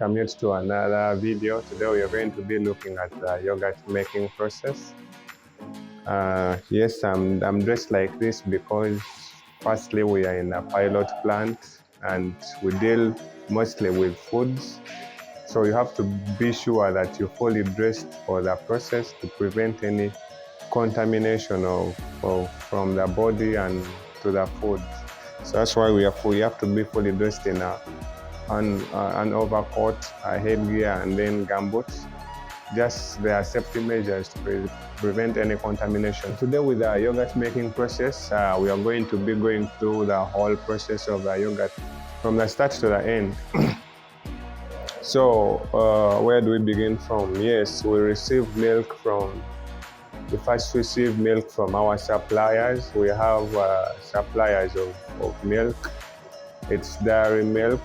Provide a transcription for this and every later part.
welcome you to another video. Today we are going to be looking at the yogurt making process. Yes, I'm dressed like this because firstly we are in a pilot plant and we deal mostly with foods. So you have to be sure that you're fully dressed for the process to prevent any contamination from the body and to the food. So that's why we have to be fully dressed in an overcoat, a headgear, and then gumboots. Just their safety measures to prevent any contamination. Today with the yogurt making process, we are going to be going through the whole process of the yogurt from the start to the end. So where do we begin from? Yes, we receive milk from, we first receive milk from our suppliers. We have suppliers of milk. It's dairy milk,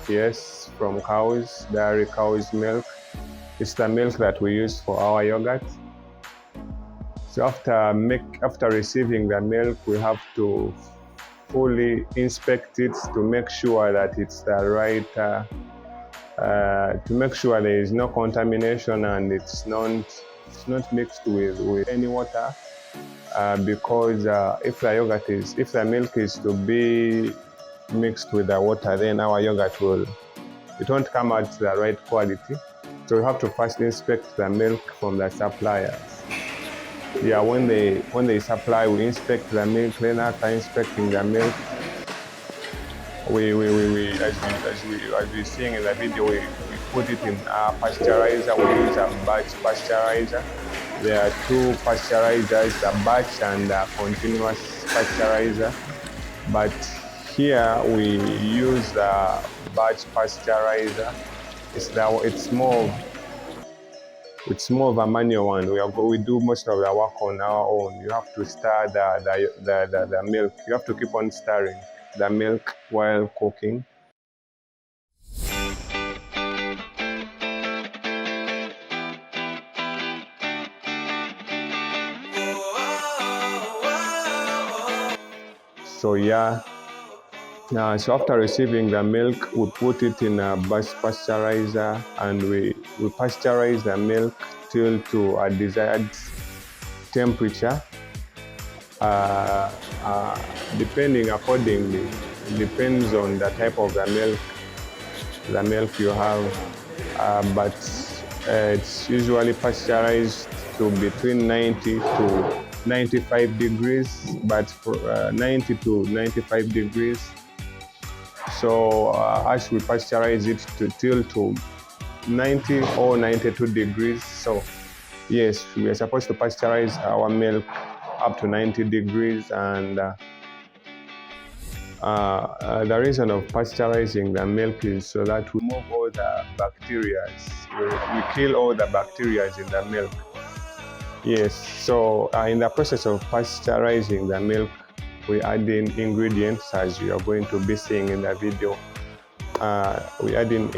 yes, from cows, dairy cow's milk. It's the milk that we use for our yogurt. So after receiving the milk, we have to fully inspect it to make sure that it's the right, to make sure there is no contamination and it's not mixed with any water. Because if the milk is to be mixed with the water, then our yogurt it won't come out the right quality. So we have to first inspect the milk from the suppliers. Yeah, when they supply, we inspect the milk. Then after inspecting the milk, as we seeing in the video, we put it in a pasteurizer. We use a batch pasteurizer. There are two pasteurizers, a batch and a continuous pasteurizer. But here we use the batch pasteurizer. It's more of a manual one. We do most of the work on our own. You have to stir the milk. You have to keep on stirring the milk while cooking. So yeah. So after receiving the milk, we put it in a batch pasteurizer and we pasteurize the milk till to a desired temperature. Depending accordingly, it depends on the type of the milk you have, but it's usually pasteurized to between 90 to 95 degrees, but for 90 to 95 degrees. So as we pasteurize it till to 90 or 92 degrees. So yes, we are supposed to pasteurize our milk up to 90 degrees. And the reason of pasteurizing the milk is so that we remove all the bacteria. We kill all the bacteria in the milk. Yes, so in the process of pasteurizing the milk, we add in ingredients, as you are going to be seeing in the video. We add in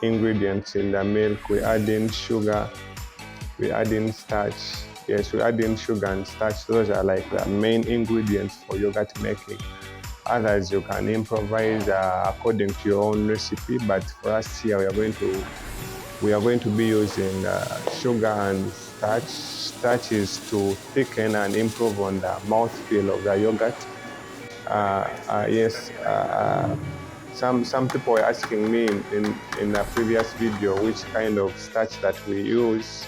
ingredients in the milk. We add in sugar. We add in starch. Yes, we add in sugar and starch. Those are like the main ingredients for yogurt making. Others you can improvise according to your own recipe. But for us here, we are going to be using sugar and starch. Starch is to thicken and improve on the mouthfeel of the yogurt. Yes, some people were asking me in a previous video which kind of starch that we use.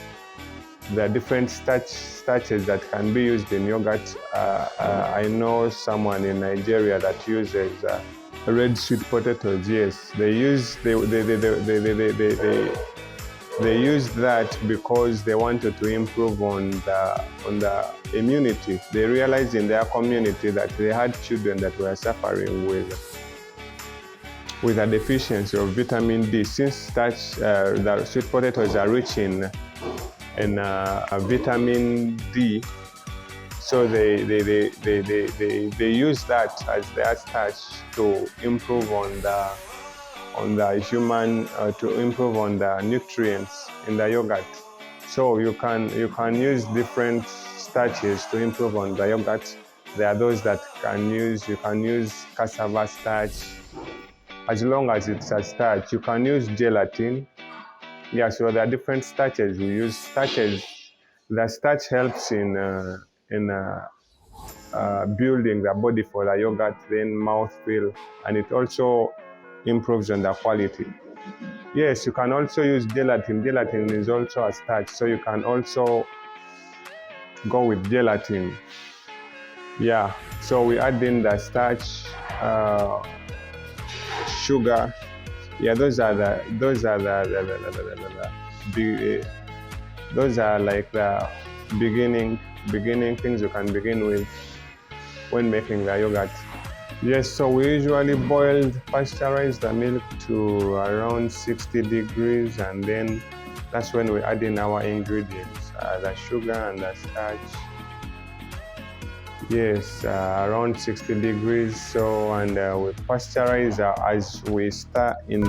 The different starches that can be used in yogurt. I know someone in Nigeria that uses red sweet potatoes. Yes, they use that because they wanted to improve on the immunity. They realized in their community that they had children that were suffering with a deficiency of vitamin D. Since the sweet potatoes are rich in vitamin D, so they use that as their starch to improve on the human, to improve on the nutrients in the yogurt. So you can use different starches to improve on the yogurt. There are those that you can use cassava starch, as long as it's a starch. You can use gelatin. Yeah, so there are different starches. We use starches. The starch helps in building the body for the yogurt, then mouthfeel, and it also improves on the quality. Yes, you can also use gelatin. Gelatin is also a starch, so you can also go with gelatin. Yeah, so we add in the starch, sugar. Yeah, those are like the beginning things you can begin with when making the yogurt. Yes, so we usually pasteurize the milk to around 60 degrees, and then that's when we add in our ingredients, the sugar and the starch. Yes, around 60 degrees. So, and we pasteurize as we start in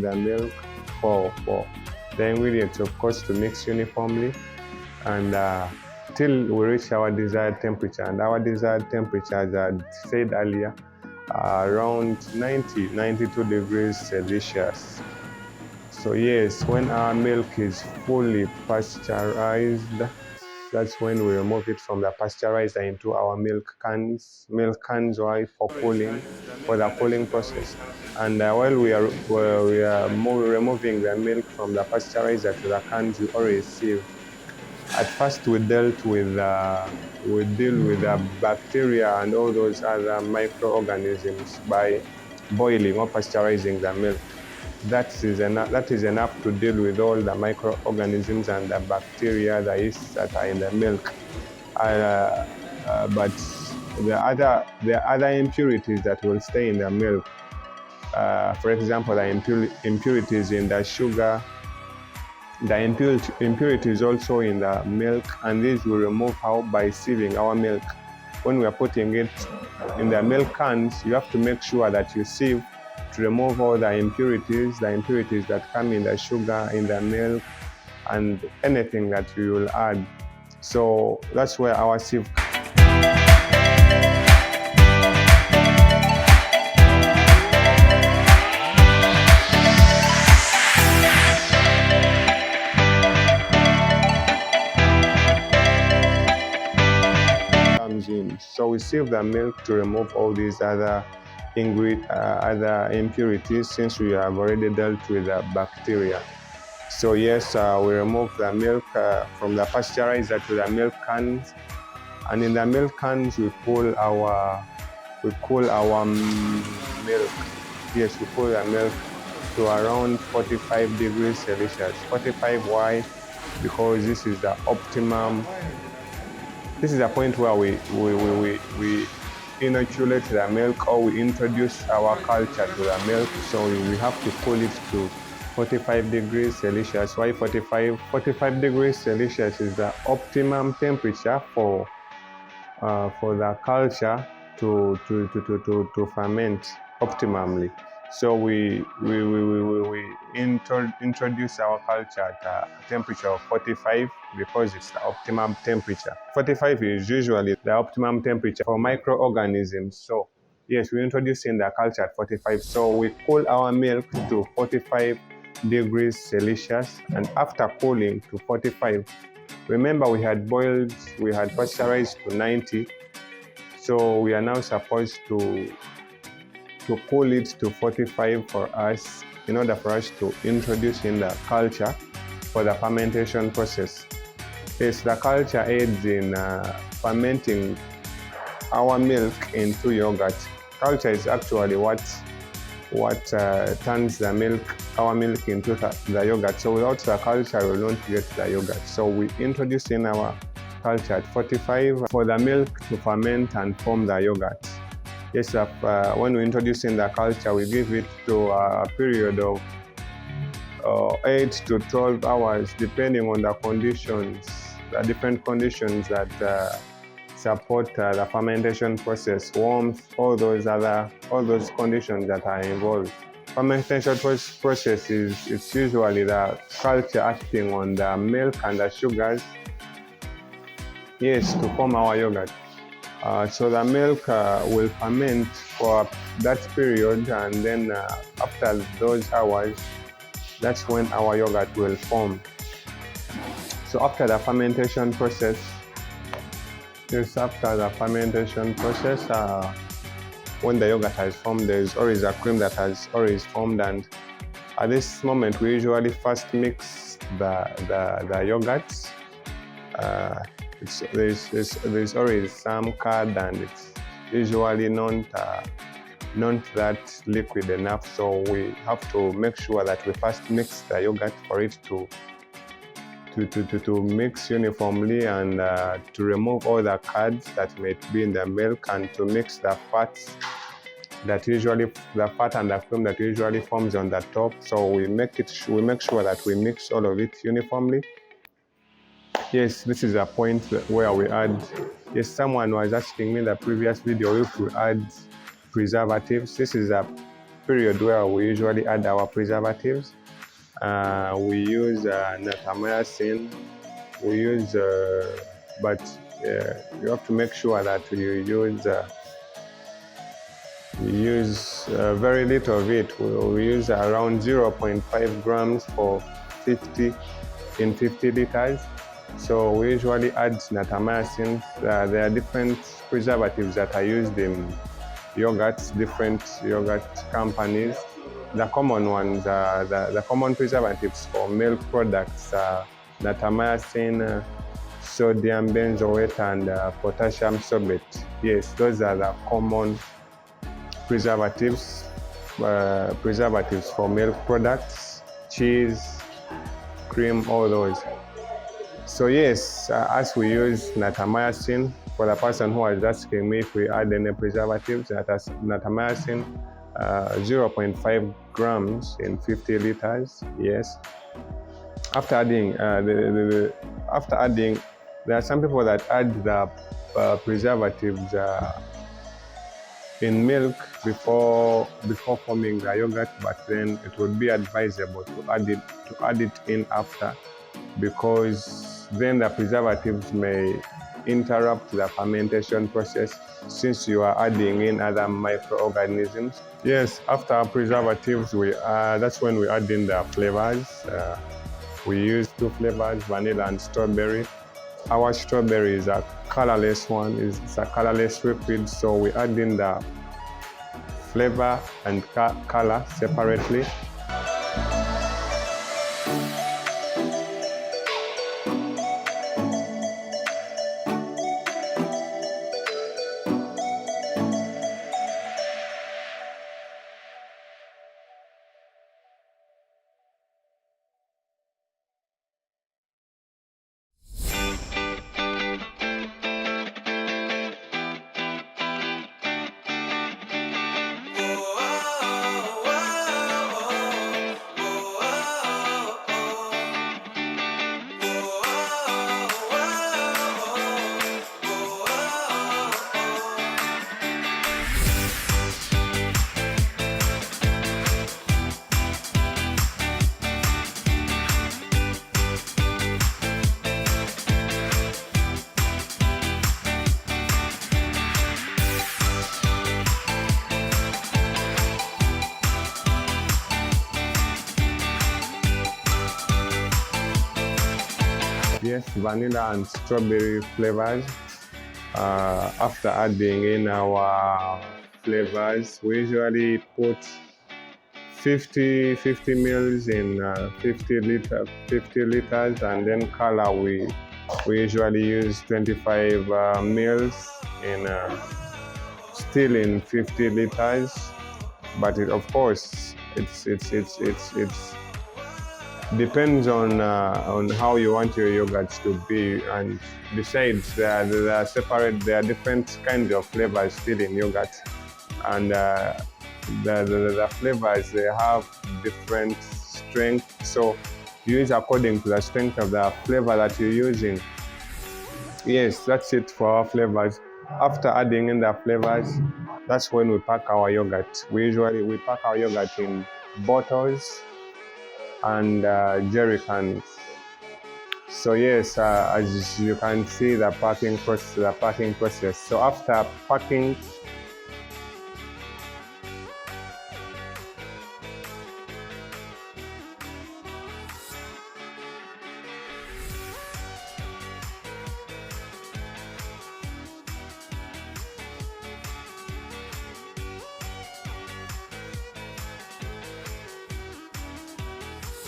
the milk for the ingredients, of course, to mix uniformly and till we reach our desired temperature. And our desired temperature, as I said earlier, around 92 degrees Celsius. So yes, when our milk is fully pasteurized, that's when we remove it from the pasteurizer into our milk cans. Why? For cooling, for the cooling process. And while we are removing the milk from the pasteurizer to the cans, we already sieve. At first, we deal with the bacteria and all those other microorganisms by boiling or pasteurizing the milk. That is enough to deal with all the microorganisms and the bacteria, the yeasts that are in the milk. But the other impurities that will stay in the milk, for example, the impurities in the sugar, the impurities also in the milk, and these we remove how? By sieving our milk. When we are putting it in the milk cans, you have to make sure that you sieve to remove all the impurities that come in the sugar, in the milk, and anything that you will add. So that's where our sieve comes in. So we sieve the milk to remove all these other impurities, since we have already dealt with the bacteria. So yes, we remove the milk from the pasteurizer to the milk cans, and in the milk cans we cool our milk. Yes, we cool the milk to around 45 degrees Celsius. 45, why? Because this is the optimum. This is the point where we inoculate the milk, or we introduce our culture to the milk. So we have to cool it to 45 degrees Celsius. Why 45? 45 degrees Celsius is the optimum temperature for the culture to ferment optimally. So we introduce our culture at a temperature of 45 because it's the optimum temperature. 45 is usually the optimum temperature for microorganisms. So yes, we introduce in the culture at 45. So we cool our milk to 45 degrees Celsius, and after cooling to 45, remember we had pasteurized to 90. So we are now supposed to to cool it to 45 for us in order for us to introduce in the culture for the fermentation process. Yes, the culture aids in fermenting our milk into yogurt. Culture is actually what turns our milk into the yogurt. So without the culture, we will not get the yogurt. So we introduce in our culture at 45 for the milk to ferment and form the yogurt. Yes, when we introduce in the culture, we give it to a period of 8 to 12 hours, depending on the conditions, the different conditions that support the fermentation process, warmth, all those conditions that are involved. Fermentation process it's usually the culture acting on the milk and the sugars, yes, to form our yogurt. So the milk will ferment for that period, and then after those hours, that's when our yogurt will form. So after the fermentation process, when the yogurt has formed, there is always a cream that has always formed, and at this moment we usually first mix the yogurts. There's always some curd, and it's usually not that liquid enough, so we have to make sure that we first mix the yogurt for it to mix uniformly, and to remove all the curds that may be in the milk, and to mix the fats the fat and the cream that usually forms on the top. So we make sure that we mix all of it uniformly. Yes, this is a point where we add. Yes, someone was asking me in the previous video if we add preservatives. This is a period where we usually add our preservatives. We use natamycin. We use, but you have to make sure that you use very little of it. We use around 0.5 grams for 50 liters. So we usually add natamycin. There are different preservatives that are used in yogurts, different yogurt companies. The common ones, the common preservatives for milk products are natamycin, sodium benzoate, and potassium sorbate. Yes, those are the common preservatives for milk products, cheese, cream, all those. So yes, as we use natamycin, for the person who was asking me if we add any preservatives, natamycin 0.5 grams in 50 liters. Yes. After adding, there are some people that add the preservatives in milk before forming the yogurt, but then it would be advisable to add it in after, because then the preservatives may interrupt the fermentation process, since you are adding in other microorganisms. Yes, after preservatives, that's when we add in the flavors. We use 2 flavors, vanilla and strawberry. Our strawberry is a colorless one, it's a colorless liquid, so we add in the flavor and color separately. Yes, vanilla and strawberry flavors. After adding in our flavors. We usually put 50 mils in 50 liters, and then color we usually use 25 mils in still in 50 liters. But of course it's depends on how you want your yogurts to be. And besides, there are different kinds of flavors still in yogurt, and the flavors, they have different strength, so use according to the strength of the flavor that you're using. Yes, that's it for our flavors. After adding in the flavors, that's when we pack our yogurt. We pack our yogurt in bottles and jerry cans. So yes, as you can see, the packing process. So after packing,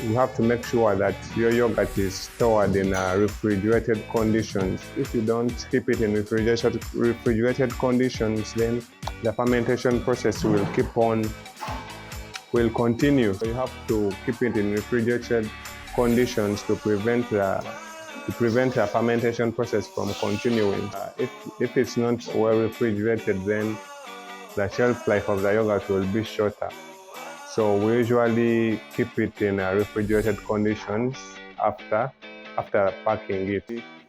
you have to make sure that your yogurt is stored in refrigerated conditions. If you don't keep it in refrigerated conditions, then the fermentation process will continue. So you have to keep it in refrigerated conditions to prevent the fermentation process from continuing. If it's not well refrigerated, then the shelf life of the yogurt will be shorter. So we usually keep it in refrigerated conditions after packing it.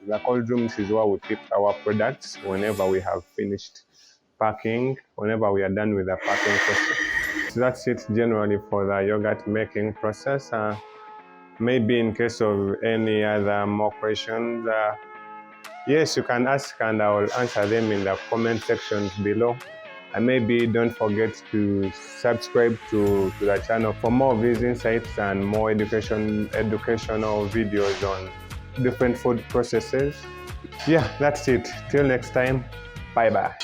The cold rooms is where we keep our products whenever we have finished packing, whenever we are done with the packing process. So that's it generally for the yogurt making process. Maybe in case of any other more questions, yes, you can ask and I will answer them in the comment sections below. And maybe don't forget to subscribe to the channel for more of these insights and more educational videos on different food processes. Yeah, that's it. Till next time, bye bye.